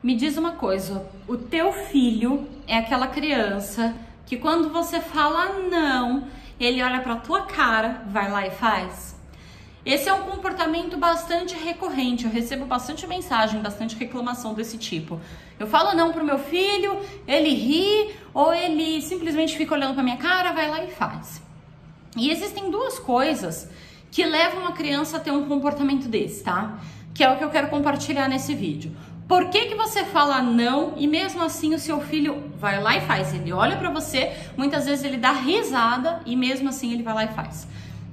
Me diz uma coisa, o teu filho é aquela criança que quando você fala não, ele olha pra tua cara, vai lá e faz? Esse é um comportamento bastante recorrente, eu recebo bastante mensagem, bastante reclamação desse tipo. Eu falo não pro meu filho, ele ri ou ele simplesmente fica olhando pra minha cara, vai lá e faz. E existem duas coisas que levam a criança a ter um comportamento desse, tá? Que é o que eu quero compartilhar nesse vídeo. Por que que você fala não e mesmo assim o seu filho vai lá e faz? Ele olha pra você, muitas vezes ele dá risada e mesmo assim ele vai lá e faz.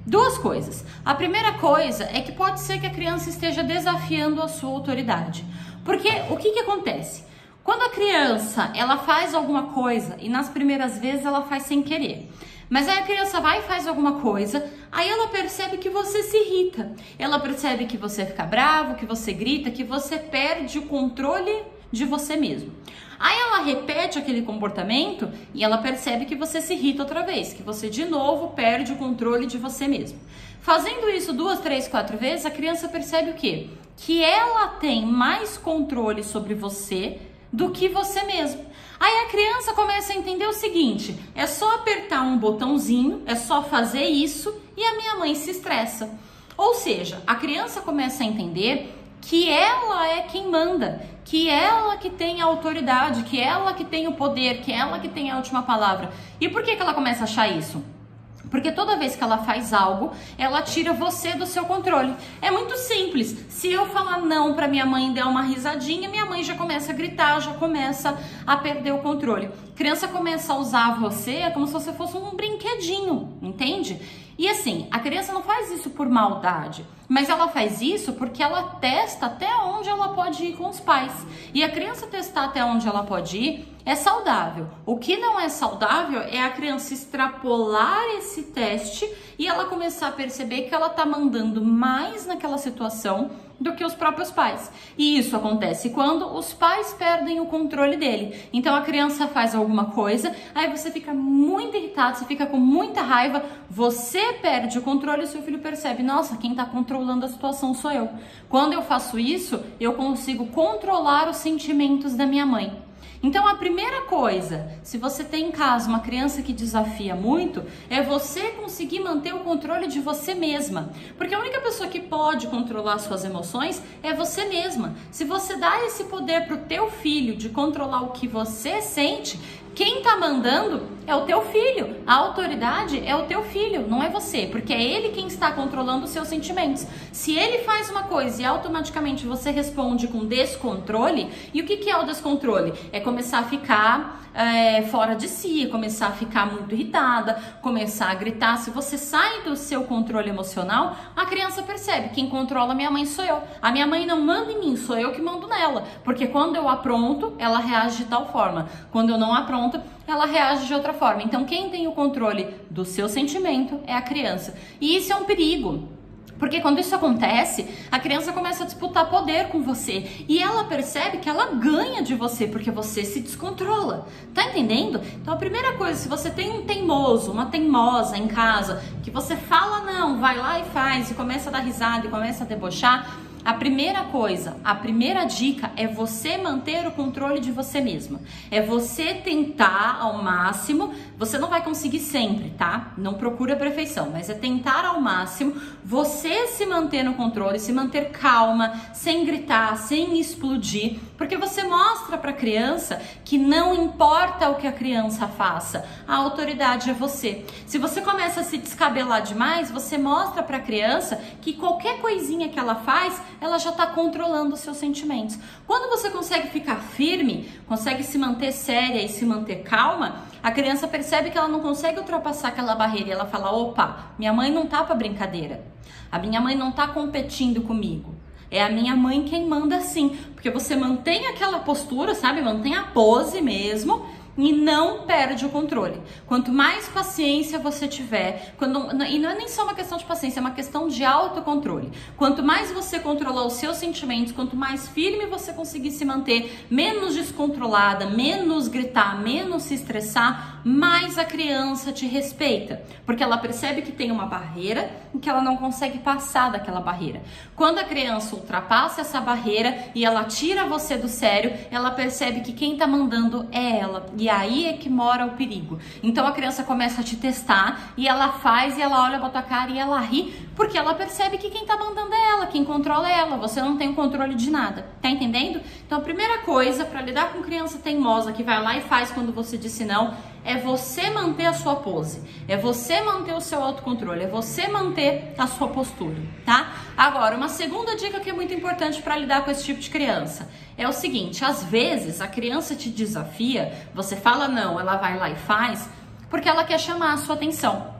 Duas coisas. A primeira coisa é que pode ser que a criança esteja desafiando a sua autoridade. Porque o que que acontece? Quando a criança ela faz alguma coisa e nas primeiras vezes ela faz sem querer, mas aí a criança vai e faz alguma coisa, aí ela percebe que você se irrita, ela percebe que você fica bravo, que você grita, que você perde o controle de você mesmo. Aí ela repete aquele comportamento e ela percebe que você se irrita outra vez, que você de novo perde o controle de você mesmo. Fazendo isso 2, 3, 4 vezes, a criança percebe o quê? Que ela tem mais controle sobre você do que você mesmo. Aí a criança começa a entender o seguinte, é só apertar um botãozinho, é só fazer isso e a minha mãe se estressa. Ou seja, a criança começa a entender que ela é quem manda, que ela que tem a autoridade, que ela que tem o poder, que ela que tem a última palavra. E por que que ela começa a achar isso? Porque toda vez que ela faz algo, ela tira você do seu controle. É muito simples. Se eu falar não para minha mãe e der uma risadinha, minha mãe já começa a gritar, já começa a perder o controle. A criança começa a usar você como se você fosse um brinquedinho, entende? E assim, a criança não faz isso por maldade, mas ela faz isso porque ela testa até onde ela pode ir com os pais. E a criança testar até onde ela pode ir é saudável. O que não é saudável é a criança extrapolar esse teste e ela começar a perceber que ela tá mandando mais naquela situação do que os próprios pais. E isso acontece quando os pais perdem o controle dele. Então a criança faz alguma coisa, aí você fica muito irritado, você fica com muita raiva, você perde o controle e seu filho percebe, nossa, quem tá controlando a situação sou eu. Quando eu faço isso, eu consigo controlar os sentimentos da minha mãe. Então a primeira coisa, se você tem em casa uma criança que desafia muito, é você conseguir manter o controle de você mesma. Porque a única pessoa que pode controlar suas emoções é você mesma. Se você dá esse poder pro teu filho de controlar o que você sente, quem tá mandando é o teu filho, a autoridade é o teu filho, não é você, porque é ele quem está controlando os seus sentimentos. Se ele faz uma coisa e automaticamente você responde com descontrole, e o que é o descontrole? É começar a ficar fora de si, começar a ficar muito irritada, começar a gritar. Se você sai do seu controle emocional, a criança percebe, quem controla minha mãe sou eu. A minha mãe não manda em mim, sou eu que mando nela, porque quando eu apronto, ela reage de tal forma. Quando eu não apronto, ela reage de outra forma. Então quem tem o controle do seu sentimento é a criança. E isso é um perigo. Porque quando isso acontece, a criança começa a disputar poder com você e ela percebe que ela ganha de você porque você se descontrola. Tá entendendo? Então a primeira coisa, se você tem um teimoso, uma teimosa em casa, que você fala não, vai lá e faz e começa a dar risada e começa a debochar, a primeira coisa, a primeira dica é você manter o controle de você mesma. É você tentar ao máximo, você não vai conseguir sempre, tá? Não procura a perfeição, mas é tentar ao máximo você se manter no controle, se manter calma, sem gritar, sem explodir, porque você mostra para a criança que não importa o que a criança faça, a autoridade é você. Se você começa a se descabelar demais, você mostra para a criança que qualquer coisinha que ela faz, ela já está controlando os seus sentimentos. Quando você consegue ficar firme, consegue se manter séria e se manter calma, a criança percebe que ela não consegue ultrapassar aquela barreira e ela fala, opa, minha mãe não tá pra brincadeira, a minha mãe não tá competindo comigo, é a minha mãe quem manda sim, porque você mantém aquela postura, sabe, mantém a pose mesmo, e não perde o controle. Quanto mais paciência você tiver, e não é nem só uma questão de paciência, é uma questão de autocontrole. Quanto mais você controlar os seus sentimentos, quanto mais firme você conseguir se manter, menos descontrolada, menos gritar, menos se estressar, mais a criança te respeita, porque ela percebe que tem uma barreira e que ela não consegue passar daquela barreira. Quando a criança ultrapassa essa barreira e ela tira você do sério, ela percebe que quem tá mandando é ela. E aí é que mora o perigo. Então a criança começa a te testar e ela faz e ela olha pra tua cara e ela ri, porque ela percebe que quem tá mandando é ela, quem controla é ela, você não tem o controle de nada. Tá entendendo? Então a primeira coisa para lidar com criança teimosa que vai lá e faz quando você disse não, é você manter a sua pose, é você manter o seu autocontrole, é você manter a sua postura, tá? Agora, uma segunda dica que é muito importante para lidar com esse tipo de criança é o seguinte: às vezes a criança te desafia, você fala não, ela vai lá e faz, porque ela quer chamar a sua atenção.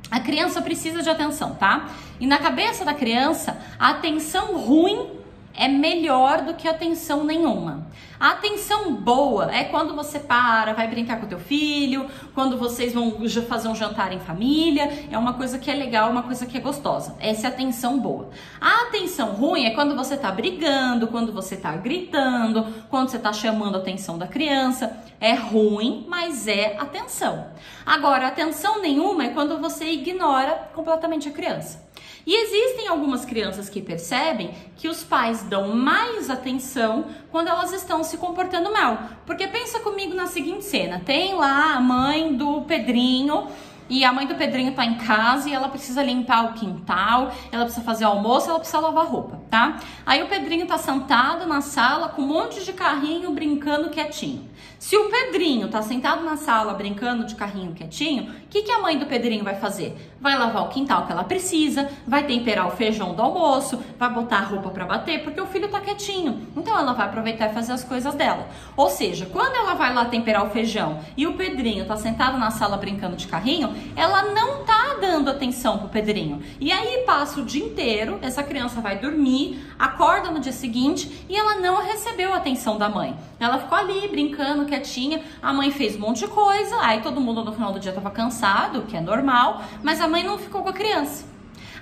A criança precisa de atenção, tá? E na cabeça da criança, a atenção ruim é melhor do que atenção nenhuma. A atenção boa é quando você vai brincar com o teu filho, quando vocês vão fazer um jantar em família, é uma coisa que é legal, uma coisa que é gostosa. Essa é a atenção boa. A atenção ruim é quando você tá brigando, quando você tá gritando, quando você tá chamando a atenção da criança. É ruim, mas é atenção. Agora, atenção nenhuma é quando você ignora completamente a criança. E existem algumas crianças que percebem que os pais dão mais atenção quando elas estão se comportando mal. Porque pensa comigo na seguinte cena: tem lá a mãe do Pedrinho, e a mãe do Pedrinho tá em casa e ela precisa limpar o quintal, ela precisa fazer almoço, ela precisa lavar roupa, tá? Aí o Pedrinho tá sentado na sala com um monte de carrinho brincando quietinho. Se o Pedrinho tá sentado na sala brincando de carrinho quietinho, o que a mãe do Pedrinho vai fazer? Vai lavar o quintal que ela precisa, vai temperar o feijão do almoço, vai botar a roupa para bater, porque o filho tá quietinho. Então ela vai aproveitar e fazer as coisas dela. Ou seja, quando ela vai lá temperar o feijão e o Pedrinho tá sentado na sala brincando de carrinho, ela não tá dando atenção pro Pedrinho. E aí passa o dia inteiro, essa criança vai dormir, acorda no dia seguinte e ela não recebeu a atenção da mãe. Ela ficou ali brincando, quietinha, a mãe fez um monte de coisa, aí todo mundo no final do dia tava cansado, que é normal, mas a mãe não ficou com a criança.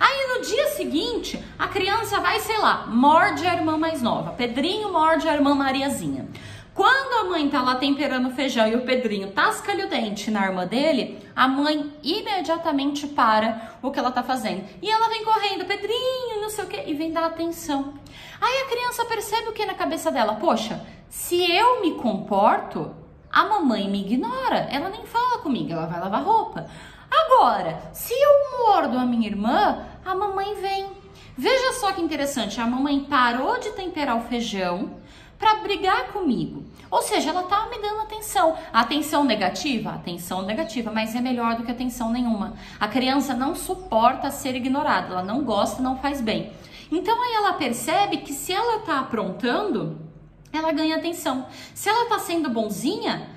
Aí no dia seguinte, a criança vai, sei lá, morde a irmã mais nova. Pedrinho morde a irmã Mariazinha. Quando a mãe tá lá temperando o feijão e o Pedrinho tasca-lhe o dente na irmã dele, a mãe imediatamente para o que ela tá fazendo. E ela vem correndo, Pedrinho, não sei o que, e vem dar atenção. Aí a criança percebe o que na cabeça dela? Poxa, se eu me comporto, a mamãe me ignora, ela nem fala comigo, ela vai lavar roupa. Agora, se eu mordo a minha irmã, a mamãe vem. Veja só que interessante, a mamãe parou de temperar o feijão para brigar comigo. Ou seja, ela tá me dando atenção. Atenção negativa? Atenção negativa, mas é melhor do que atenção nenhuma. A criança não suporta ser ignorada, ela não gosta, não faz bem. Então aí ela percebe que se ela tá aprontando, ela ganha atenção. Se ela tá sendo boazinha,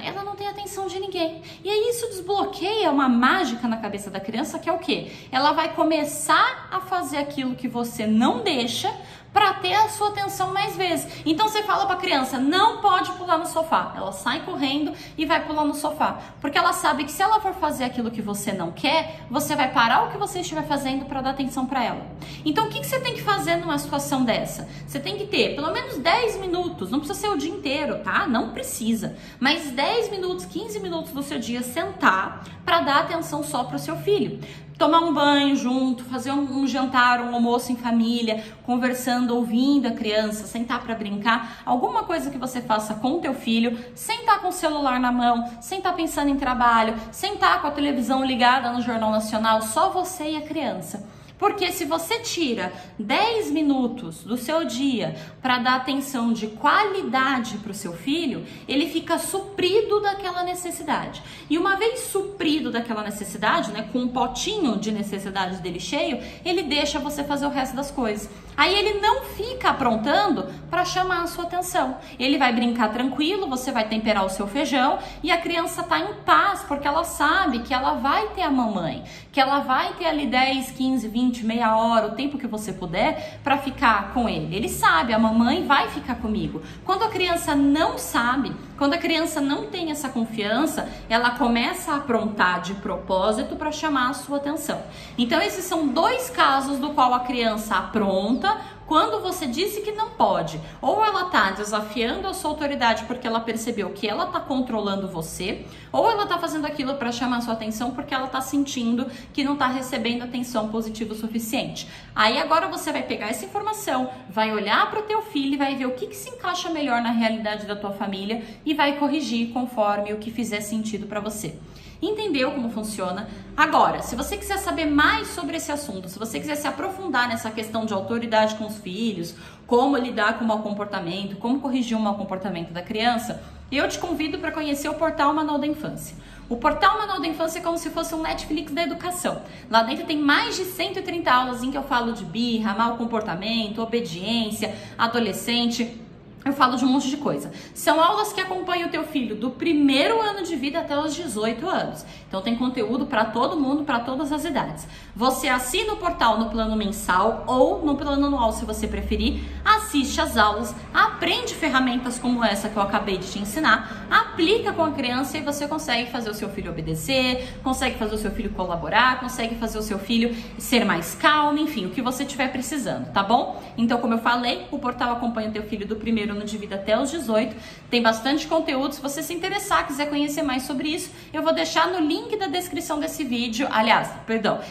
ela não tem atenção de ninguém. E aí isso desbloqueia uma mágica na cabeça da criança, que é o quê? Ela vai começar a fazer aquilo que você não deixa para ter a sua atenção mais vezes. Então você fala para a criança, não pode pular no sofá. Ela sai correndo e vai pular no sofá, porque ela sabe que se ela for fazer aquilo que você não quer, você vai parar o que você estiver fazendo para dar atenção para ela. Então o que você tem que fazer numa situação dessa? Você tem que ter pelo menos 10 minutos, não precisa ser o dia inteiro, tá? Não precisa, mas 10 minutos, 15 minutos do seu dia sentar para dar atenção só para o seu filho. Tomar um banho junto, fazer um jantar, um almoço em família, conversando, ouvindo a criança, sentar para brincar, alguma coisa que você faça com o teu filho, sem estar com o celular na mão, sem estar pensando em trabalho, sem estar com a televisão ligada no Jornal Nacional, só você e a criança. Porque se você tira 10 minutos do seu dia para dar atenção de qualidade para o seu filho, ele fica suprido daquela necessidade. E uma vez suprido daquela necessidade, né, com um potinho de necessidades dele cheio, ele deixa você fazer o resto das coisas. Aí ele não fica aprontando para chamar a sua atenção. Ele vai brincar tranquilo, você vai temperar o seu feijão e a criança tá em paz, porque ela sabe que ela vai ter a mamãe, que ela vai ter ali 10, 15, 20, meia hora, o tempo que você puder para ficar com ele. Ele sabe, a mamãe vai ficar comigo. Quando a criança não sabe, quando a criança não tem essa confiança, ela começa a aprontar de propósito para chamar a sua atenção. Então esses são dois casos do qual a criança apronta quando você disse que não pode. Ou ela tá desafiando a sua autoridade porque ela percebeu que ela tá controlando você, ou ela tá fazendo aquilo para chamar a sua atenção porque ela tá sentindo que não tá recebendo atenção positiva o suficiente. Aí agora você vai pegar essa informação, vai olhar para o teu filho e vai ver o que se encaixa melhor na realidade da tua família e vai corrigir conforme o que fizer sentido para você. Entendeu como funciona? Agora, se você quiser saber mais sobre esse assunto, se você quiser se aprofundar nessa questão de autoridade com os filhos, como lidar com o mau comportamento, como corrigir o mau comportamento da criança, eu te convido para conhecer o portal Manual da Infância. O portal Manual da Infância é como se fosse um Netflix da educação. Lá dentro tem mais de 130 aulas em que eu falo de birra, mau comportamento, obediência, adolescente. Eu falo de um monte de coisa. São aulas que acompanham o teu filho do primeiro ano de vida até os 18 anos. Então tem conteúdo para todo mundo, para todas as idades. Você assina o portal no plano mensal ou no plano anual, se você preferir. Assiste as aulas, aprende ferramentas como essa que eu acabei de te ensinar, aplica com a criança e você consegue fazer o seu filho obedecer, consegue fazer o seu filho colaborar, consegue fazer o seu filho ser mais calmo, enfim, o que você estiver precisando, tá bom? Então, como eu falei, o portal acompanha o teu filho do primeiro ano de vida até os 18, tem bastante conteúdo. Se você se interessar, quiser conhecer mais sobre isso, eu vou deixar no link da descrição desse vídeo,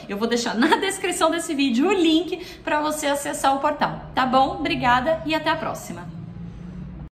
eu vou deixar na descrição desse vídeo o link para você acessar o portal, tá bom? Obrigada e até a próxima!